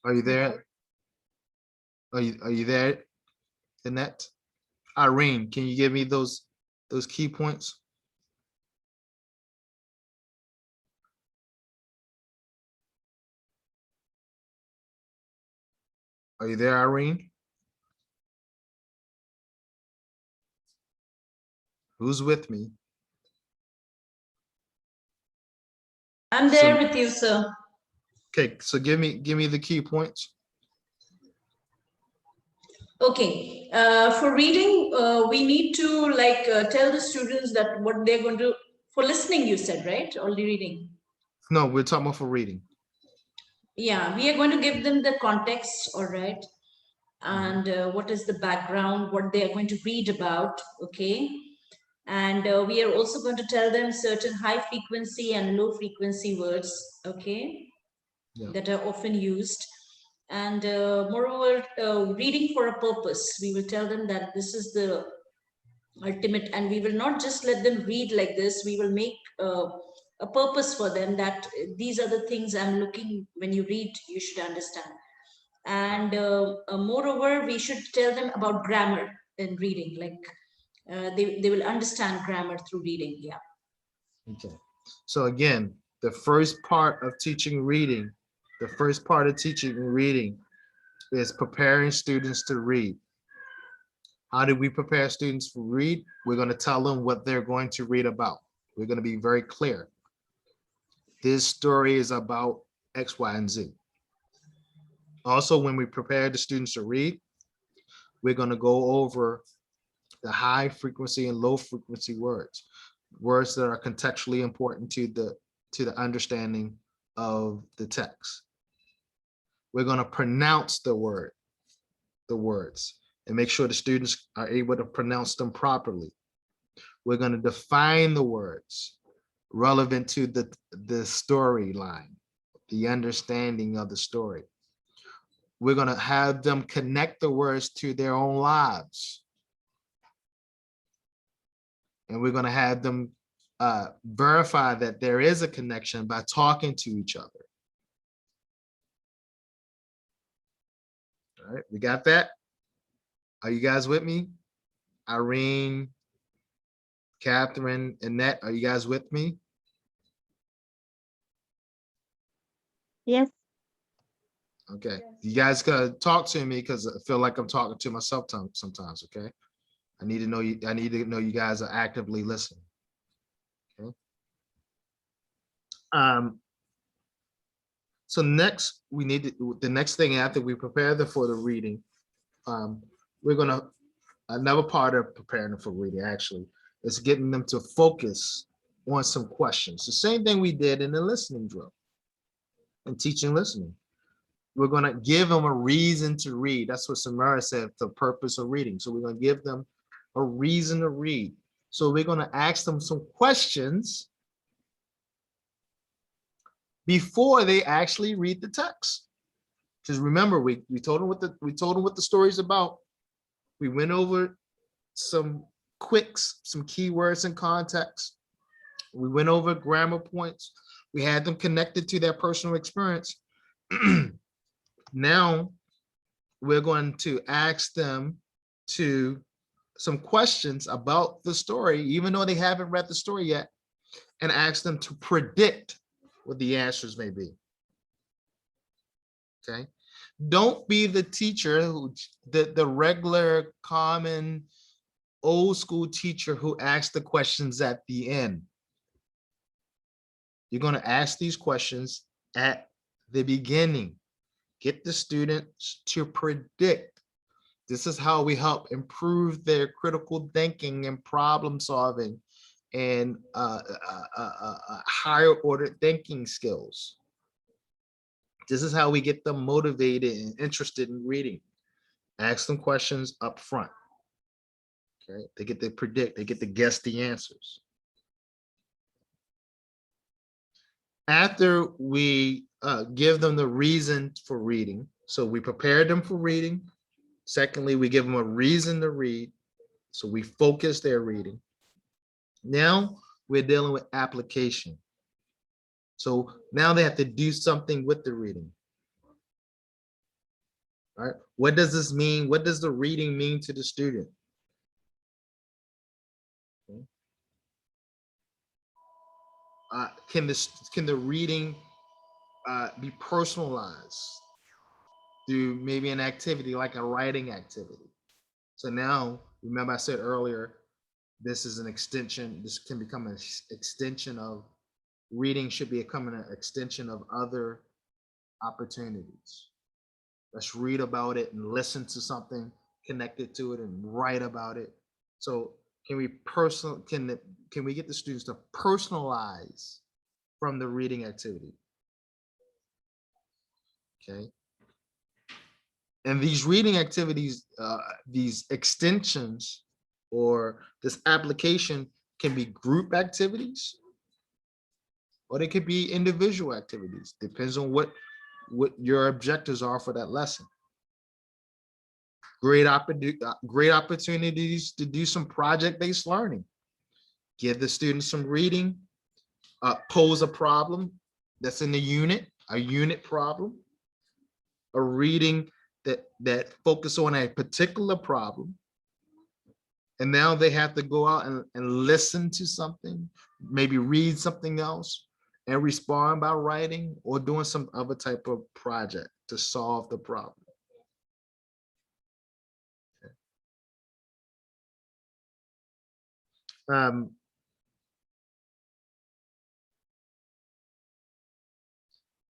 Are you there? Are you there, Annette? Irene, can you give me those key points? Are you there, Irene? Who's with me? I'm there with you, sir. Okay, so give me the key points. Okay, for reading, we need to tell the students that what they're going to, for listening, you said, right? Only reading. No, we're talking about for reading. Yeah, we are going to give them the context, all right? And what is the background, what they are going to read about, okay? And we are also going to tell them certain high frequency and low frequency words, okay, that are often used. And moreover, reading for a purpose. We will tell them that this is the ultimate, and we will not just let them read like this. We will make a purpose for them that these are the things I'm looking, when you read, you should understand. And moreover, we should tell them about grammar in reading, they will understand grammar through reading. Yeah. Okay. So again, the first part of teaching reading is preparing students to read. How do we prepare students to read? We're going to tell them what they're going to read about. We're going to be very clear. This story is about X, Y, and Z. Also, when we prepare the students to read, we're going to go over the high frequency and low frequency words that are contextually important to the understanding of the text. We're going to pronounce the words, and make sure the students are able to pronounce them properly. We're going to define the words relevant to the storyline, the understanding of the story. We're going to have them connect the words to their own lives. And we're going to have them verify that there is a connection by talking to each other. All right, we got that? Are you guys with me? Irene, Catherine, Annette, are you guys with me? Yes. Okay, you guys gotta talk to me because I feel like I'm talking to myself sometimes, okay? I need to know you guys are actively listening. Okay. So next, we need the next thing after we prepare for the reading, we're gonna, another part of preparing them for reading actually is getting them to focus on some questions. The same thing we did in the listening drill and teaching listening. We're gonna give them a reason to read. That's what Samara said, the purpose of reading. So we're gonna give them a reason to read. So we're gonna ask them some questions before they actually read the text. Because remember, we told them what the story's about. We went over some keywords and context. We went over grammar points. We had them connected to their personal experience. Now we're going to ask them to some questions about the story, even though they haven't read the story yet, and ask them to predict what the answers may be. Okay. Don't be the teacher who the regular common old school teacher who asks the questions at the end. You're going to ask these questions at the beginning. Get the students to predict. This is how we help improve their critical thinking and problem solving and higher order thinking skills. This is how we get them motivated and interested in reading. Ask them questions up front. Okay, they get to predict, they get to guess the answers. After we give them the reason for reading, so we prepared them for reading. Secondly, we give them a reason to read, so we focus their reading. Now we're dealing with application. So now they have to do something with the reading. Right? What does this mean? What does the reading mean to the student? Okay. Can the reading be personalized through maybe an activity like a writing activity? So now, remember I said earlier, this is an extension. This can become an extension of reading should be becoming an extension of other opportunities. Let's read about it and listen to something connected to it and write about it. So can we get the students to personalize from the reading activity? Okay. And these reading activities, these extensions or this application can be group activities or they could be individual activities. Depends on what your objectives are for that lesson. Great opportunities to do some project-based learning. Give the students some reading, pose a problem that's in the unit, a unit problem, a reading that focus on a particular problem. And now they have to go out and listen to something, maybe read something else and respond by writing or doing some other type of project to solve the problem.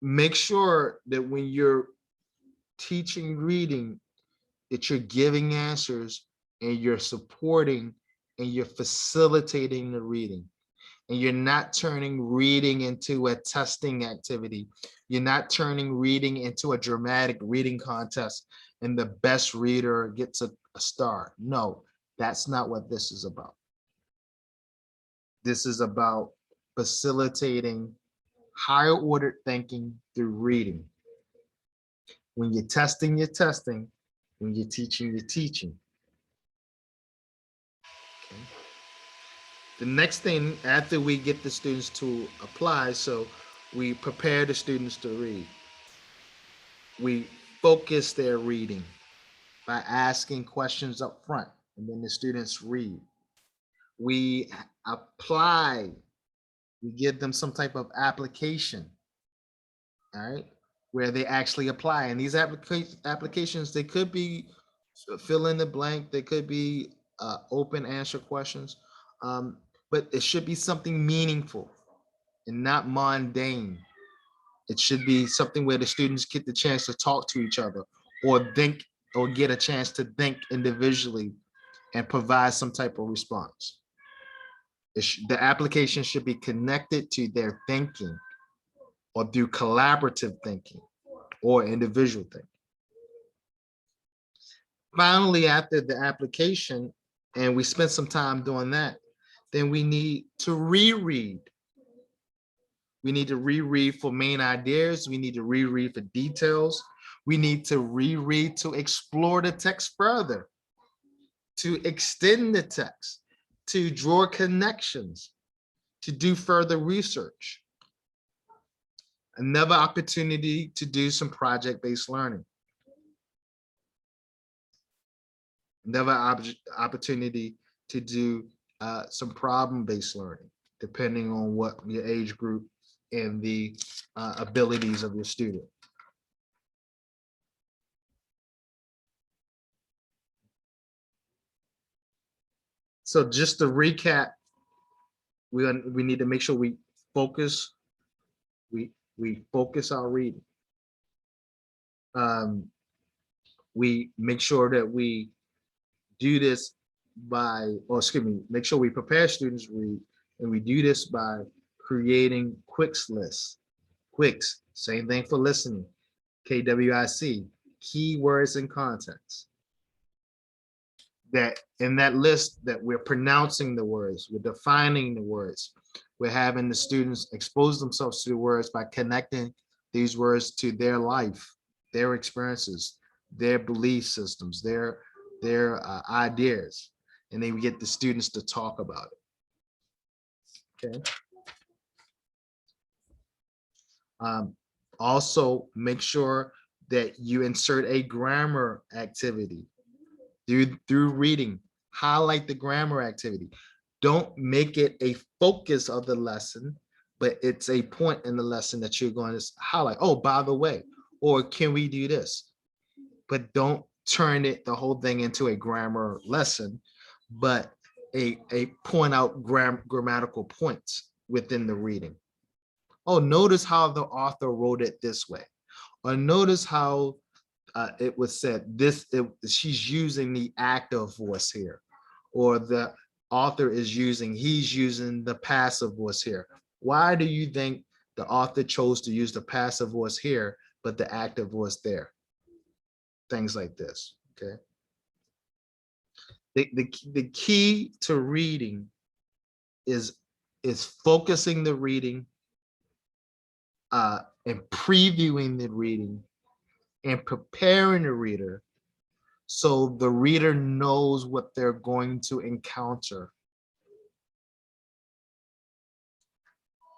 Make sure that when you're teaching reading, that you're giving answers and you're supporting and you're facilitating the reading. And you're not turning reading into a testing activity. You're not turning reading into a dramatic reading contest and the best reader gets a star. No, that's not what this is about. This is about facilitating higher ordered thinking through reading. When you're testing, you're testing. When you're teaching, you're teaching. Okay. The next thing after we get the students to apply, so we prepare the students to read. We focus their reading by asking questions up front, and then the students read. We apply, we give them some type of application, all right, where they actually apply. And these applications, they could be fill in the blank, they could be open answer questions, but it should be something meaningful and not mundane. It should be something where the students get the chance to talk to each other or think or get a chance to think individually and provide some type of response. The application should be connected to their thinking or through collaborative thinking or individual thinking. Finally, after the application, and we spend some time doing that, then we need to reread. We need to reread for main ideas. We need to reread for details. We need to reread to explore the text further, to extend the text, to draw connections, to do further research. Another opportunity to do some project-based learning. Another opportunity to do some problem-based learning, depending on what your age group and the abilities of your student. So just to recap, we need to make sure we focus, we focus our reading. We make sure that we do this by, or excuse me, make sure we prepare students read, and we do this by creating quicks lists. Quicks, same thing for listening. KWIC, keywords and context. That in that list that we're pronouncing the words, we're defining the words, we're having the students expose themselves to the words by connecting these words to their life, their experiences, their belief systems, their ideas, and then we get the students to talk about it. Okay. Also, make sure that you insert a grammar activity through reading. Highlight the grammar activity. Don't make it a focus of the lesson, but it's a point in the lesson that you're going to highlight. Oh, by the way, or can we do this? But don't turn it the whole thing into a grammar lesson, but a point out grammatical points within the reading. Oh, notice how the author wrote it this way, or notice how it was said this. She's using the active voice here, or the author is he's using the passive voice here. Why do you think the author chose to use the passive voice here, but the active voice there? Things like this, okay? The key to reading is focusing the reading, and previewing the reading and preparing the reader so the reader knows what they're going to encounter.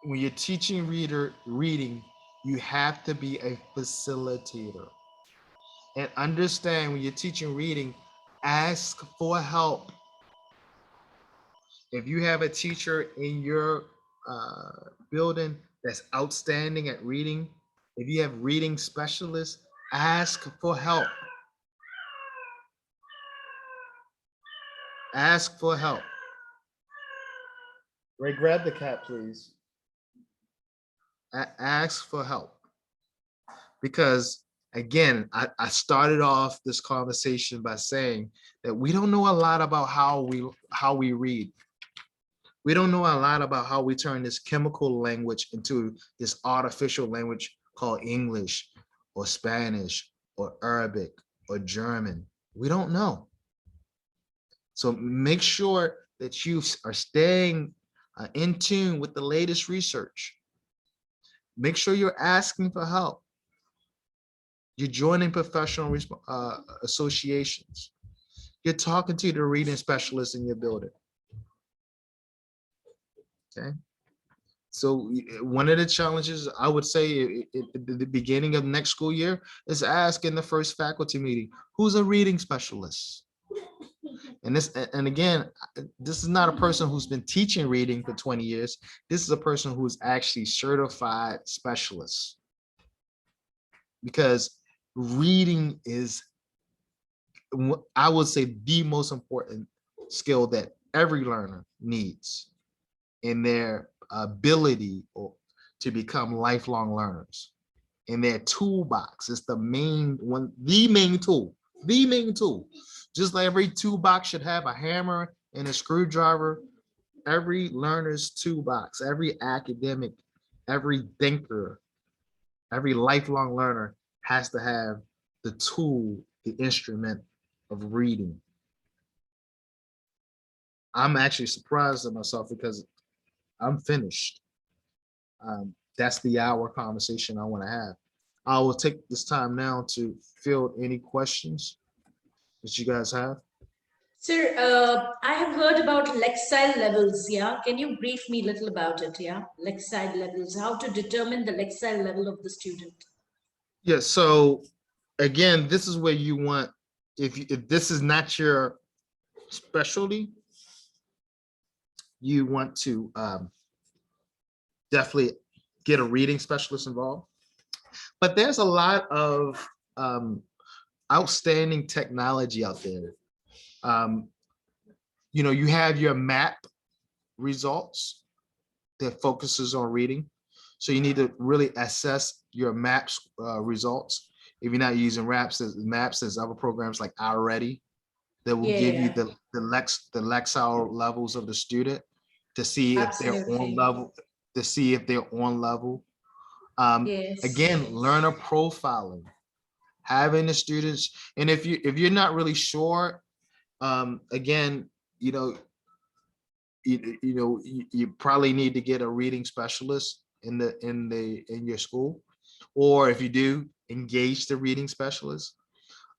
When you're teaching reading, you have to be a facilitator. And understand, when you're teaching reading, ask for help. If you have a teacher in your building that's outstanding at reading, if you have reading specialists, ask for help. Ask for help. Ray, grab the cat, please. Ask for help. Because again, I started off this conversation by saying that we don't know a lot about how we read. We don't know a lot about how we turn this chemical language into this artificial language called English or Spanish or Arabic or German. We don't know. So make sure that you are staying in tune with the latest research. Make sure you're asking for help. You're joining professional associations. You're talking to the reading specialist in your building. Okay. So one of the challenges I would say at the beginning of next school year is ask in the first faculty meeting, who's a reading specialist? And again, this is not a person who's been teaching reading for 20 years. This is a person who's actually certified specialist. Because reading is, I would say, the most important skill that every learner needs in their ability to become lifelong learners. In their toolbox, it's the main one, the main tool. Just like every toolbox should have a hammer and a screwdriver, every learner's toolbox, every academic, every thinker, every lifelong learner has to have the tool, the instrument of reading. I'm actually surprised at myself because I'm finished. That's the hour conversation I want to have. I will take this time now to field any questions that you guys have. Sir, I have heard about Lexile Levels, yeah? Can you brief me a little about it, yeah? Lexile Levels, how to determine the Lexile level of the student. Yeah, so again, this is where you want, if this is not your specialty, you want to definitely get a reading specialist involved. But there's a lot of outstanding technology out there. You have your map results that focuses on reading. So you need to really assess your maps results. If you're not using maps, there's other programs like iReady that will give you the Lexile levels of the student to see if they're on level, Again, learner profiling, having the students, and if you're not really sure, again, you probably need to get a reading specialist in your school, or if you do, engage the reading specialist.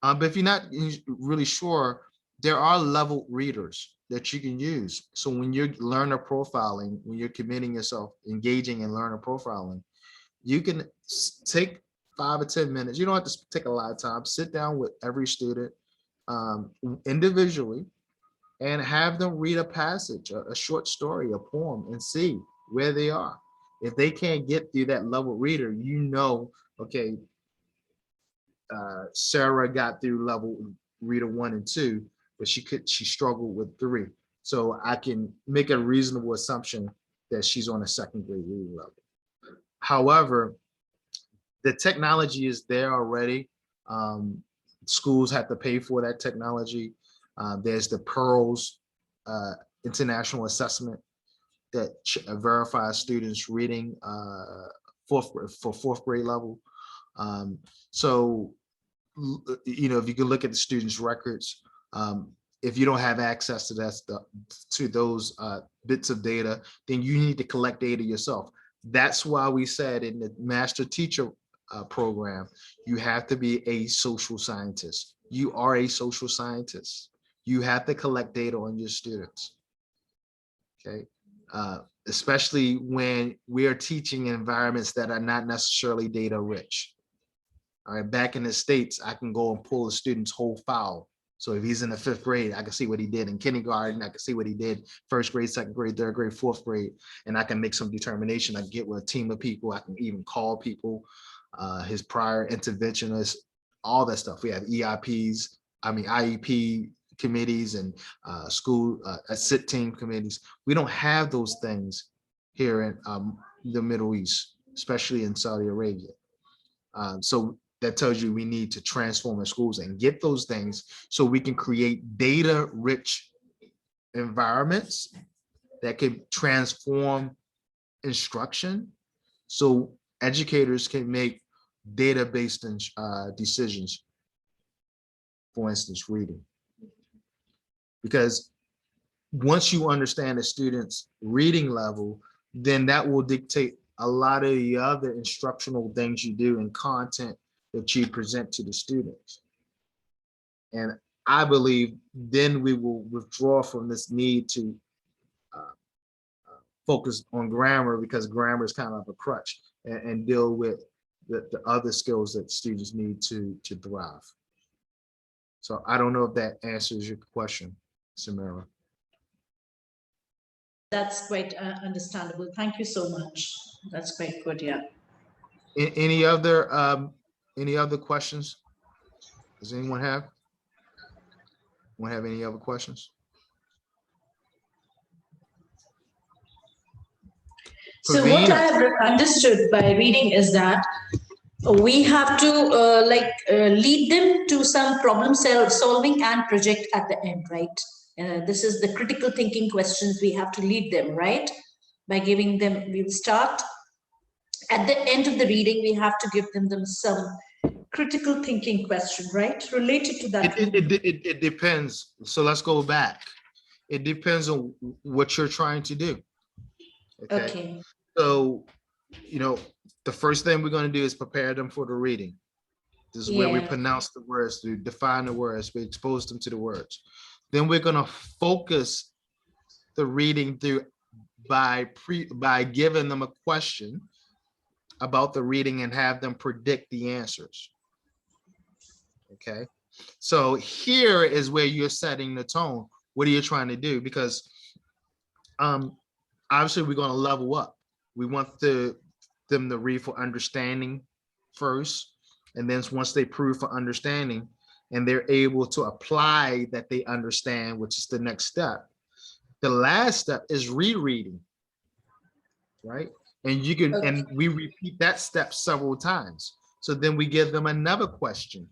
But if you're not really sure, there are level readers that you can use. So when you're learner profiling, when you're committing yourself, engaging in learner profiling, you can take 5 or 10 minutes. You don't have to take a lot of time. Sit down with every student individually and have them read a passage, a short story, a poem, and see where they are. If they can't get through that level reader, you know, okay, Sarah got through level reader 1 and 2, but she struggled with 3. So I can make a reasonable assumption that she's on a second grade reading level. However, the technology is there already. Schools have to pay for that technology. There's the Pearls international assessment that verifies students reading for fourth grade level. So, you know, if you can look at the students' records, if you don't have access to those bits of data, then you need to collect data yourself. That's why we said in the master teacher program, you have to be a social scientist. You are a social scientist. You have to collect data on your students. Okay, especially when we are teaching in environments that are not necessarily data rich. All right, back in the States, I can go and pull a student's whole file. So if he's in the 5th grade, I can see what he did in kindergarten. I can see what he did 1st grade, 2nd grade, 3rd grade, 4th grade, and I can make some determination. I can get with a team of people. I can even call people, his prior interventionists, all that stuff. We have IEP committees and school sit team committees. We don't have those things here in the Middle East, especially in Saudi Arabia. So that tells you we need to transform our schools and get those things so we can create data-rich environments that can transform instruction so educators can make data-based decisions, for instance, reading. Because once you understand a student's reading level, then that will dictate a lot of the other instructional things you do and content that you present to the students. And I believe then we will withdraw from this need to focus on grammar, because grammar is kind of a crutch, and deal with the other skills that students need to thrive. So I don't know if that answers your question, Samara. That's quite understandable. Thank you so much. That's quite good. Yeah. Any other questions? Does anyone have any other questions? So what I have understood by reading is that we have to lead them to some problem solving and project at the end, right? This is the critical thinking questions we have to lead them, right? By giving them, we'll start at the end of the reading, we have to give them some critical thinking question, right? Related to that. It depends. So let's go back. It depends on what you're trying to do. Okay. So, you know, the first thing we're going to do is prepare them for the reading. This is where we pronounce the words, we define the words, we expose them to the words. Then we're going to focus the reading through by giving them a question about the reading and have them predict the answers. Okay. So here is where you're setting the tone. What are you trying to do? Because obviously we're going to level up. We want them to read for understanding first. And then once they prove for understanding and they're able to apply that they understand, which is the next step. The last step is rereading, right? And you can, and we repeat that step several times. So then we give them another question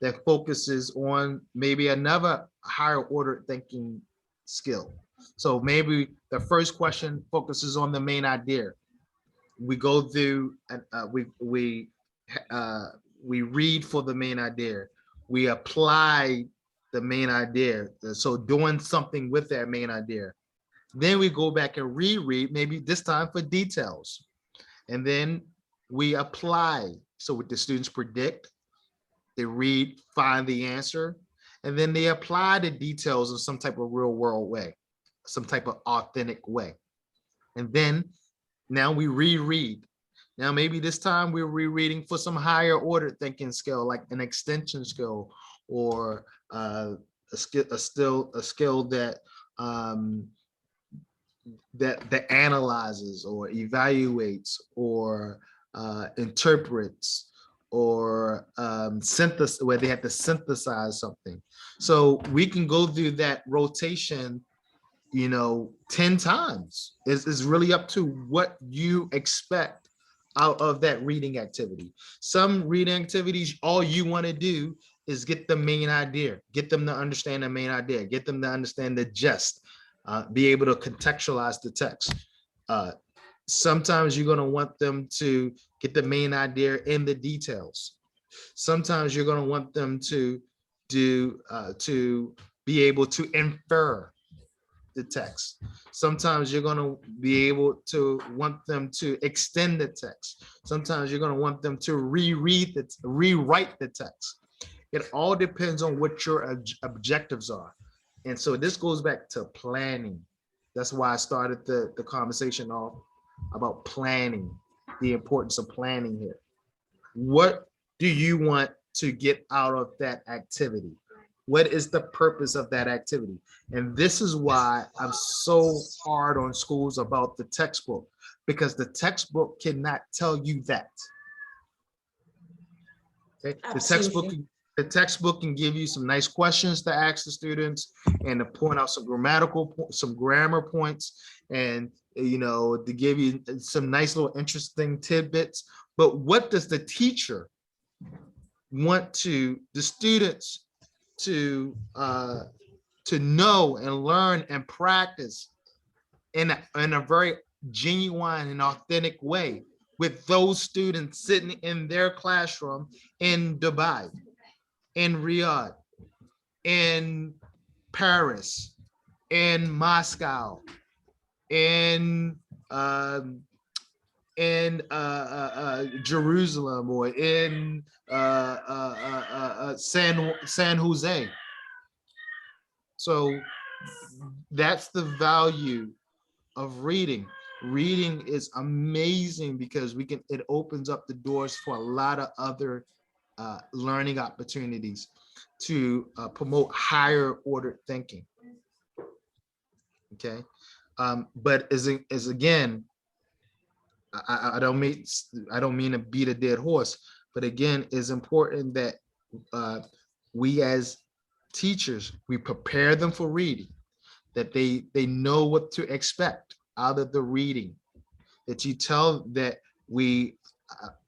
that focuses on maybe another higher order thinking skill. So maybe the first question focuses on the main idea. We go through and we read for the main idea. We apply the main idea. So doing something with that main idea. Then we go back and reread, maybe this time for details. And then we apply. So what the students predict, they read, find the answer, and then they apply the details in some type of real world way, some type of authentic way. And then now we reread. Now, maybe this time we're rereading for some higher order thinking skill, like an extension skill or a skill that that analyzes or evaluates or interprets or synthesis, where they have to synthesize something. So we can go through that rotation, 10 times. It's really up to what you expect out of that reading activity. Some reading activities, all you want to do is get the main idea, get them to understand the main idea, get them to understand the gist, be able to contextualize the text. Sometimes you're going to want them to get the main idea in the details. Sometimes you're going to want them to be able to infer the text. Sometimes you're going to be able to want them to extend the text. Sometimes you're going to want them to rewrite the text. It all depends on what your objectives are. And so this goes back to planning. That's why I started the conversation off about planning, the importance of planning here. What do you want to get out of that activity? What is the purpose of that activity? And this is why I'm so hard on schools about the textbook, because the textbook cannot tell you that. Okay? The textbook can give you some nice questions to ask the students and to point out some grammar points, and to give you some nice little interesting tidbits. But what does the teacher want the students to know and learn and practice in a very genuine and authentic way with those students sitting in their classroom in Dubai, in Riyadh, in Paris, in Moscow, in Jerusalem, or in San Jose. So that's the value of reading. Reading is amazing because it opens up the doors for a lot of other learning opportunities to promote higher order thinking. Okay, but as again, I don't mean to beat a dead horse, but again, it's important that we as teachers, we prepare them for reading, that they know what to expect out of the reading, that you tell that we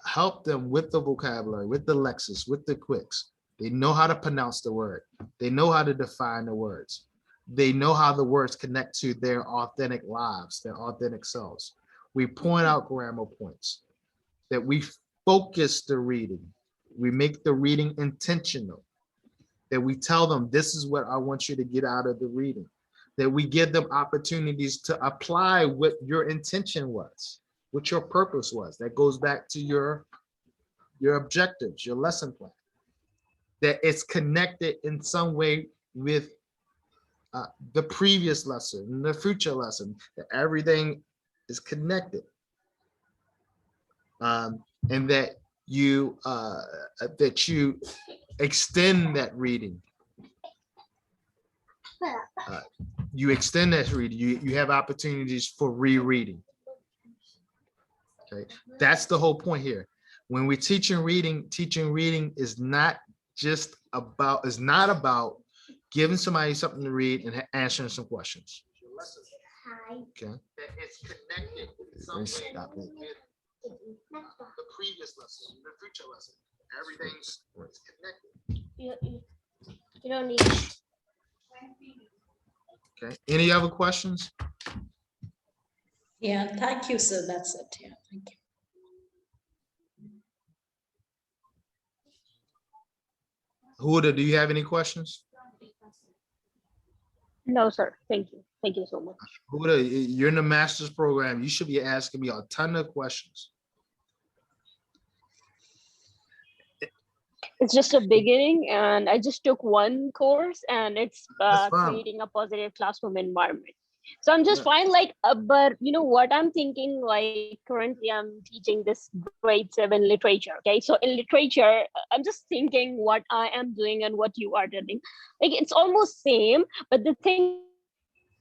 help them with the vocabulary, with the lexis, with the quicks. They know how to pronounce the word. They know how to define the words. They know how the words connect to their authentic lives, their authentic selves. We point out grammar points, that we focus the reading. We make the reading intentional, that we tell them, this is what I want you to get out of the reading, that we give them opportunities to apply what your intention was, what your purpose was. That goes back to your objectives, your lesson plan, that it's connected in some way with the previous lesson and the future lesson, that everything is connected, and that you extend that reading. You extend that reading. You have opportunities for rereading. Okay, that's the whole point here. When we're teaching reading is not about giving somebody something to read and answering some questions. Okay. It's connected in some way with the previous lesson, the future lesson. Everything's connected. You don't need. Okay. Any other questions? Yeah, thank you, sir. That's it. Yeah, thank you. Huda, do you have any questions? No, sir. Thank you. Thank you so much. Huda, you're in the master's program. You should be asking me a ton of questions. It's just a beginning, and I just took one course, and it's creating a positive classroom environment. So I'm just Yeah. fine, like, but you know what I'm thinking, like currently I'm teaching this grade 7 literature. Okay. So in literature, I'm just thinking what I am doing and what you are doing. Like it's almost same, but the thing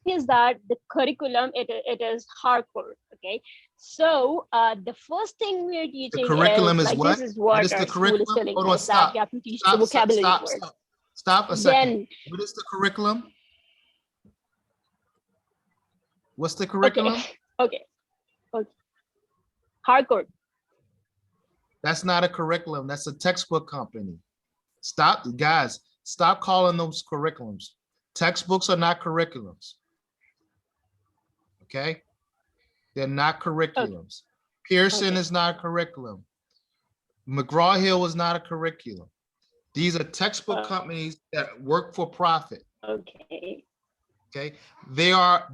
is that the curriculum, it is hardcore. Okay. So the first thing we're teaching The is like, curriculum this is is what? what What our is the school is curriculum? telling Hold us, on, that you have stop. to teach the Stop, stop, vocabulary stop, words. stop. Stop a second. Then, What is the curriculum? What's the okay, curriculum? okay, okay. Hardcore. That's not a curriculum. That's a textbook company. Stop, guys. Stop calling those curriculums. Textbooks are not curriculums. Okay? They're not curriculums. Pearson Okay. is not a curriculum. McGraw-Hill is not a curriculum. These are textbook companies that work for profit. Okay. Okay, they are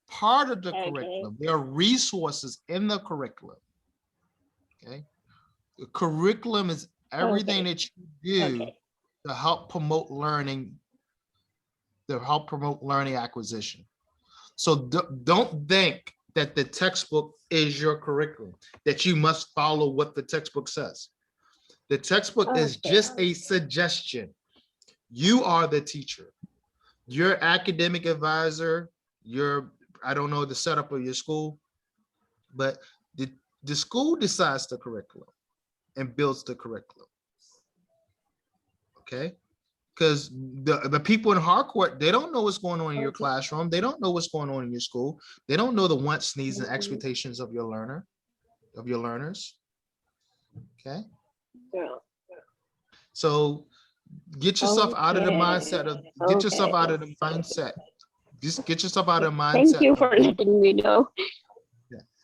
part of the Okay. curriculum. They are resources in the curriculum. Okay, the curriculum is everything Okay. that you do Okay. to help promote learning, acquisition. So don't think that the textbook is your curriculum, that you must follow what the textbook says. The textbook is Okay. just a suggestion. You are the teacher. Your academic advisor, I don't know the setup of your school, but the school decides the curriculum and builds the curriculum. Okay? Because the people in Harcourt, they don't know what's going on in your classroom. They don't know what's going on in your school. They don't know the wants, needs, and expectations of your learners. Okay? Yeah. So get yourself out of the mindset of Okay. Just get yourself out of the Thank mindset you of for letting me know.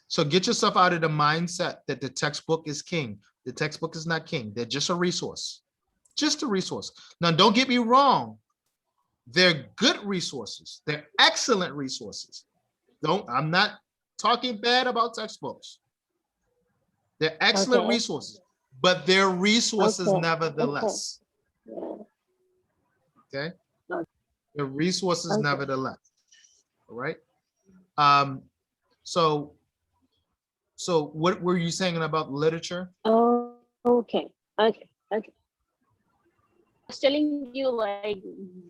So get yourself out of the mindset that the textbook is king. The textbook is not king. They're just a resource. Just a resource. Now, don't get me wrong. They're good resources. They're excellent resources. I'm not talking bad about textbooks. They're excellent Okay. resources, but they're resources Okay. nevertheless. Yeah. Okay? Okay. They're resources Okay. nevertheless. All right? So what were you saying about literature? Oh, okay. Okay. Okay. I was telling you, like,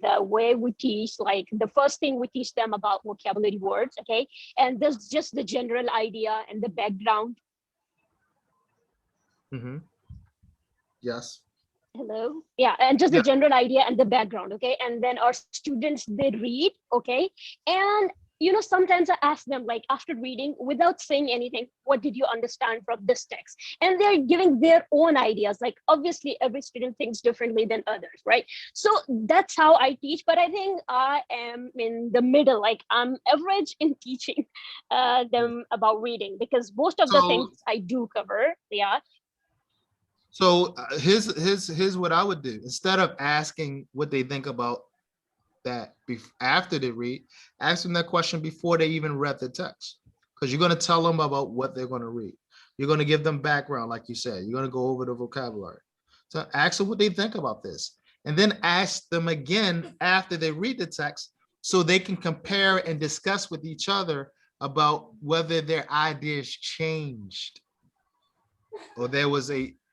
the way we teach, like the first thing we teach them about vocabulary words, okay? And there's just the general idea and the background. Mm-hmm. Yes. Hello. Yeah, and just the Yeah. general idea and the background, okay? And then our students, they read, okay? And sometimes I ask them, like, after reading, without saying anything, what did you understand from this text? And they're giving their own ideas. Like, obviously every student thinks differently than others, right? So that's how I teach, but I think I am in the middle. Like, I'm average in teaching them about reading, because most of the things I do cover. Yeah. So here's what I would do. Instead of asking what they think about that after they read, ask them that question before they even read the text, because you're going to tell them about what they're going to read. You're going to give them background, like you said. You're going to go over the vocabulary. So ask them what they think about this, and then ask them again after they read the text, so they can compare and discuss with each other about whether their ideas changed, or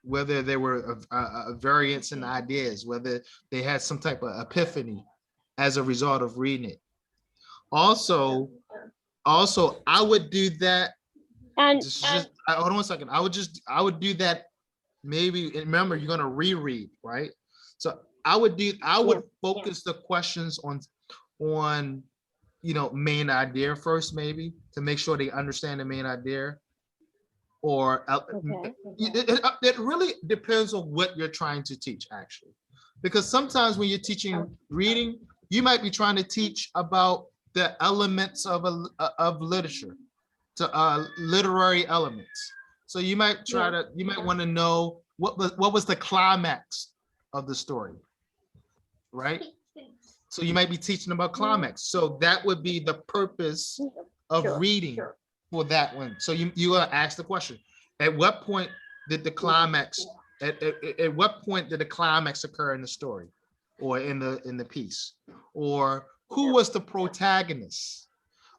whether there were a variance in ideas, whether they had some type of epiphany as a result of reading it. Also, I would do that. And Hold on 1 second. I would do that. Maybe remember, you're gonna reread, right? So I would focus the questions on main idea first, maybe, to make sure they understand the main idea. Or it really depends on what you're trying to teach, actually, because sometimes when you're teaching reading, you might be trying to teach about the elements of literature, to literary elements. So you might want to know what was the climax of the story, right? So you might be teaching about climax. So that would be the purpose of reading for that one. So you want to ask the question: at what point did the climax? At what point did the climax occur in the story, or in the piece? Or who was the protagonist?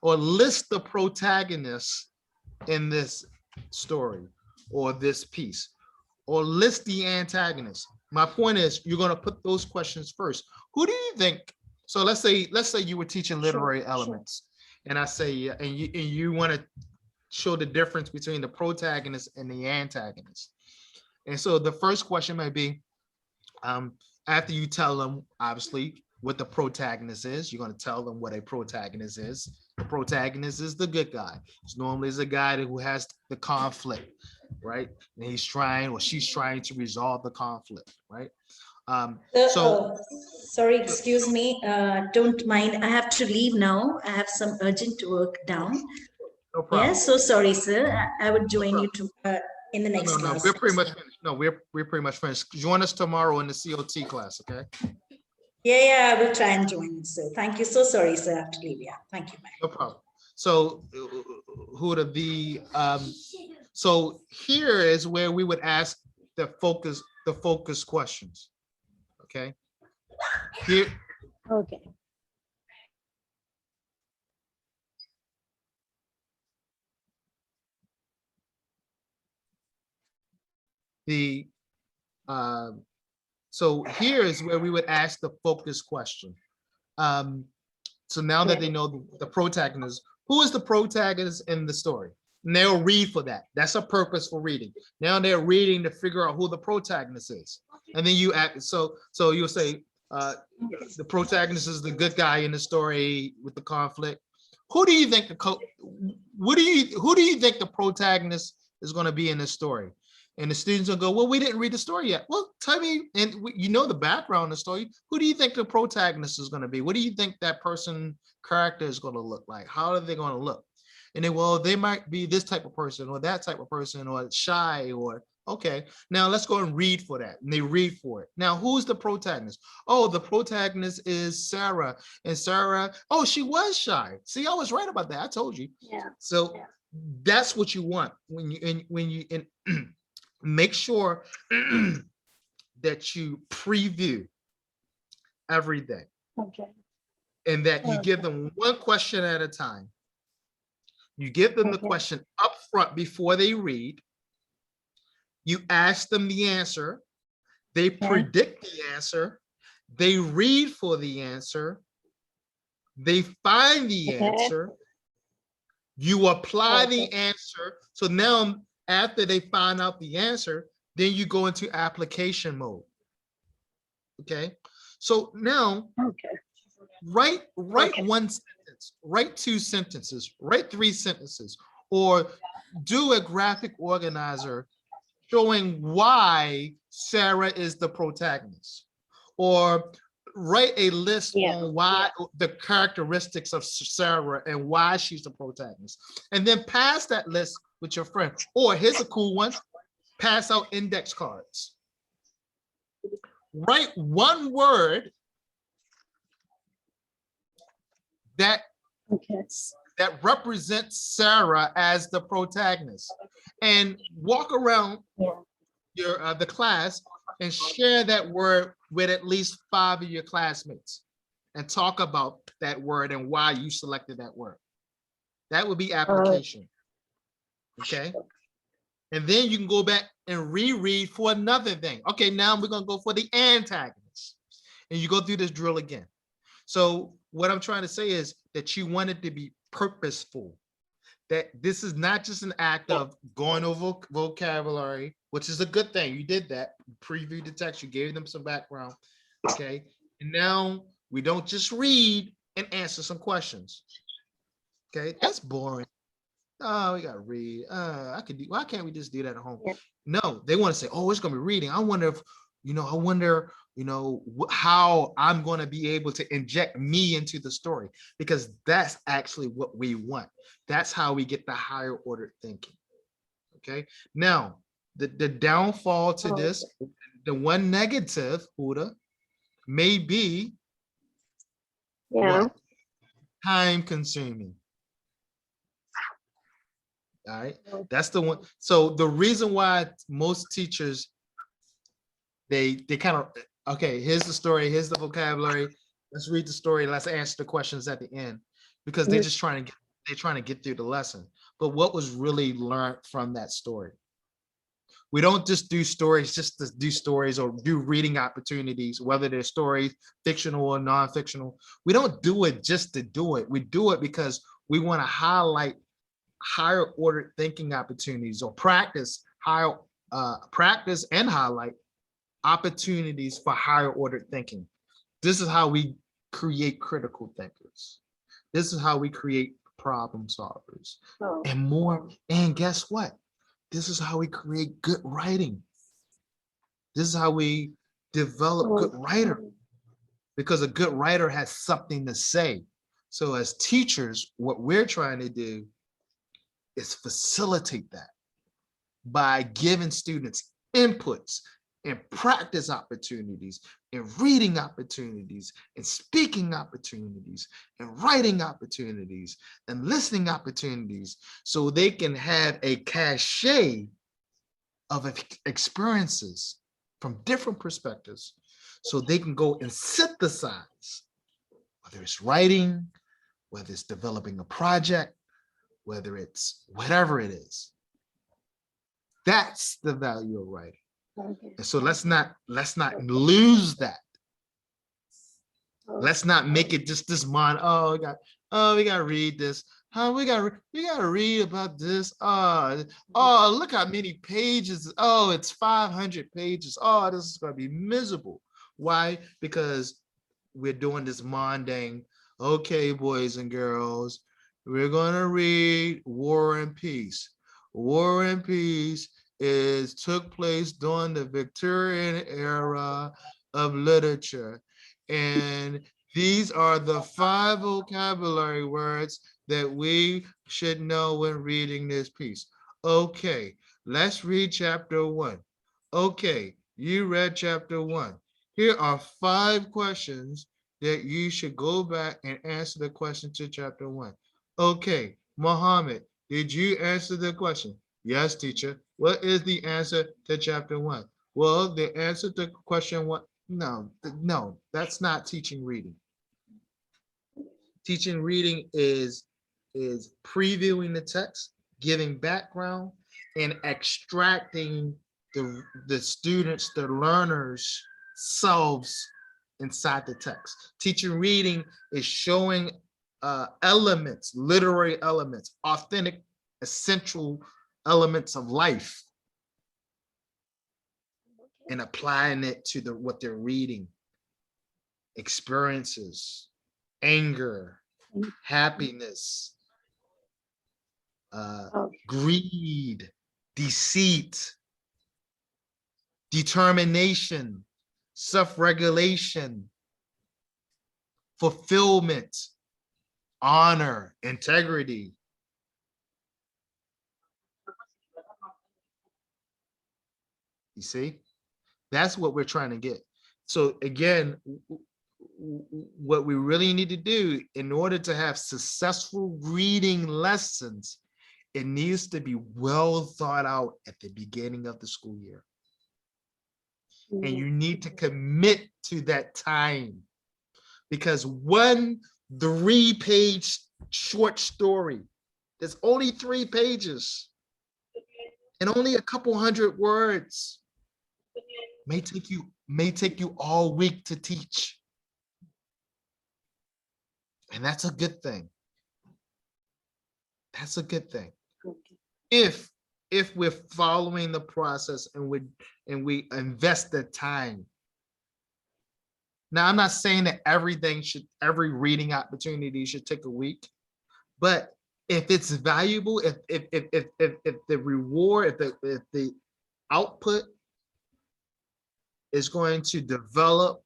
or list the protagonists in this story or this piece, or list the antagonists. My point is, you're going to put those questions first. Who do you think? So let's say you were teaching literary elements, and I say, and you want to show the difference between the protagonist and the antagonist. And so the first question might be, after you tell them, obviously, what the protagonist is, you're going to tell them what a protagonist is. The protagonist is the good guy. It's normally is a guy who has the conflict, right? And he's trying, or she's trying to resolve the conflict, right? Sorry, excuse me. Don't mind. I have to leave now. I have some urgent work down. No problem. Yes, so sorry, sir. I would join you to in the next class. We're pretty much finished. No, we're pretty much finished. Join us tomorrow in the COT class, okay? Yeah, I will try and join, sir. Thank you. So sorry, sir. I have to leave. Yeah, thank you. Bye. No problem. So, so here is where we would ask the focus questions. Okay. Here. Okay. So here is where we would ask the focus question. So now that they know the protagonist, who is the protagonist in the story? And they'll read for that. That's a purpose for reading. Now they're reading to figure out who the protagonist is. And then you act, so you'll say, the protagonist is the good guy in the story with the conflict. Who do you think who do you think the protagonist is going to be in this story? And the students will go, well, we didn't read the story yet. Well, tell me, and you know the background of the story. Who do you think the protagonist is going to be? What do you think that character is going to look like? How are they going to look? And then, well, they might be this type of person or that type of person or shy or, okay, now let's go and read for that. And they read for it. Now, who's the protagonist? Oh, the protagonist is Sarah. And Sarah, oh, she was shy. See, I was right about that. I told you. Yeah. So that's what you want when you make sure that you preview everything. Okay. And that you give them one question at a time. You give them the question up front before they read. You ask them the answer. They predict the answer. They read for the answer. They find the answer. You apply the answer. So now, after they find out the answer, then you go into application mode. Okay. So now, write one sentence, write 2 sentences, write 3 sentences, or do a graphic organizer showing why Sarah is the protagonist, or write a list on why the characteristics of Sarah and why she's the protagonist, and then pass that list with your friend. Or here's a cool one, pass out index cards. Write one word that represents Sarah as the protagonist, and walk around the class and share that word with at least 5 of your classmates and talk about that word and why you selected that word. That would be application. Okay. And then you can go back and reread for another thing. Okay, now we're going to go for the antagonist. And you go through this drill again. So what I'm trying to say is that you want it to be purposeful. That this is not just an act of going over vocabulary, which is a good thing. You did that. You previewed the text. You gave them some background. Okay. And now we don't just read and answer some questions. Okay. That's boring. Oh, we gotta read. Why can't we just do that at home? No, they want to say, oh, it's gonna be reading. I wonder if, how I'm going to be able to inject me into the story, because that's actually what we want. That's how we get the higher order thinking. Okay. Now, the downfall to this, the one negative, Huda, may be time consuming. All right, that's the one. So the reason why most teachers, they kind of, okay, here's the story, here's the vocabulary, let's read the story, let's answer the questions at the end, because they're just trying to get they're trying to get through the lesson, but what was really learned from that story. We don't just do stories just to do stories or do reading opportunities, whether they're stories, fictional or non-fictional. We don't do it just to do it. We do it because we want to highlight higher order thinking opportunities or practice and highlight opportunities for higher order thinking. This is how we create critical thinkers. This is how we create problem solvers and more. And guess what? This is how we create good writing. This is how we develop good writer, because a good writer has something to say. So as teachers, what we're trying to do is facilitate that by giving students inputs and practice opportunities and reading opportunities and speaking opportunities and writing opportunities and listening opportunities, so they can have a cachet of experiences from different perspectives, so they can go and synthesize, whether it's writing, whether it's developing a project, whether it's whatever it is. That's the value of writing. And so let's not lose that. Let's not make it just this mind. Oh, we got to read this. We got to read about this. Oh, look how many pages. Oh, it's 500 pages. Oh, this is going to be miserable. Why? Because we're doing this mundane. Okay, boys and girls, we're going to read War and Peace. War and Peace took place during the Victorian era of literature. And these are the 5 vocabulary words that we should know when reading this piece. Okay, let's read chapter 1. Okay, you read chapter 1. Here are 5 questions that you should go back and answer the question to chapter 1. Okay, Mohammed, did you answer the question? Yes, teacher. What is the answer to chapter 1? Well, the answer to question 1, no, that's not teaching reading. Teaching reading is previewing the text, giving background, and extracting the students, the learners' selves inside the text. Teaching reading is showing elements, literary elements, authentic, essential elements of life, and applying it to what they're reading. Experiences, anger, happiness, greed, deceit, determination, self-regulation, fulfillment, honor, integrity. You see, that's what we're trying to get. So again, what we really need to do in order to have successful reading lessons, it needs to be well thought out at the beginning of the school year. And you need to commit to that time, because one 3-page short story, there's only 3 pages and only a couple hundred words, may take you all week to teach. And that's a good thing. That's a good thing. If we're following the process and we invest the time. Now, I'm not saying that every reading opportunity should take a week, but if it's valuable, if the reward, if the output is going to develop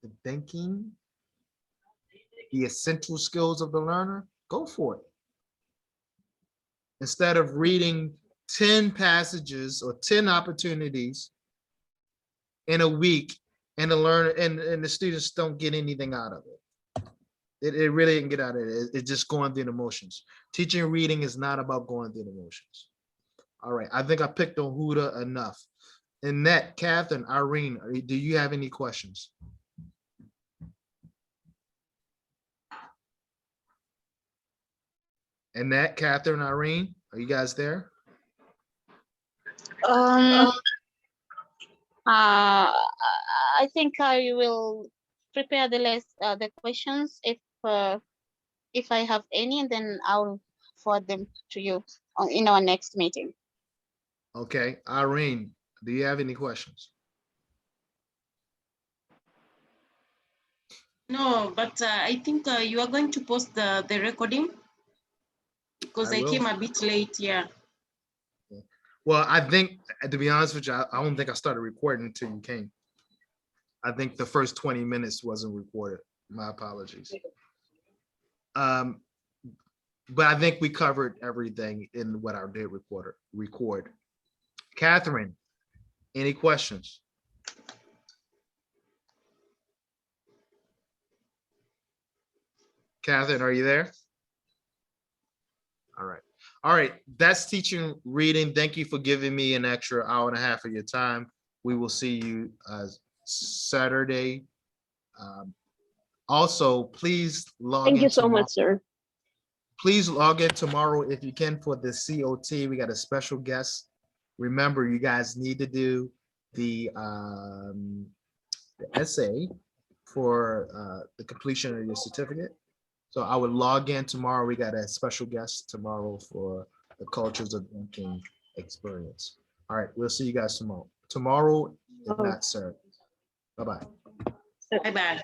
the thinking, the essential skills of the learner, go for it. Instead of reading 10 passages or 10 opportunities in a week, and the learner and the students don't get anything out of it. It really didn't get out of it. It's just going through the motions. Teaching reading is not about going through the motions. All right, I think I picked on Huda enough. Annette, Catherine, Irene, do you have any questions? Annette, Catherine, Irene, are you guys there? I think I will prepare the list, the questions if I have any, and then I'll forward them to you in our next meeting. Okay, Irene, do you have any questions? No, but I think you are going to post the recording because I I will. came a bit late. Yeah. Well, I think, to be honest with you, I don't think I started recording until you came. I think the first 20 minutes wasn't recorded. My apologies. But I think we covered everything in what I did record. Catherine, any questions? Catherine, are you there? All right. All right. That's teaching reading. Thank you for giving me an extra hour and a half of your time. We will see you Saturday. Also, please log in. Thank you so much, sir. Please log in tomorrow if you can for the COT. We got a special guest. Remember, you guys need to do the essay for the completion of your certificate. So I would log in tomorrow. We got a special guest tomorrow for the Cultures of Drinking experience. All right, we'll see you guys tomorrow. Tomorrow, if not Saturday. Bye-bye. Bye bye.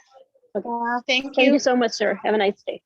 Okay. Thank Thank you. you so much, sir. Have a nice day.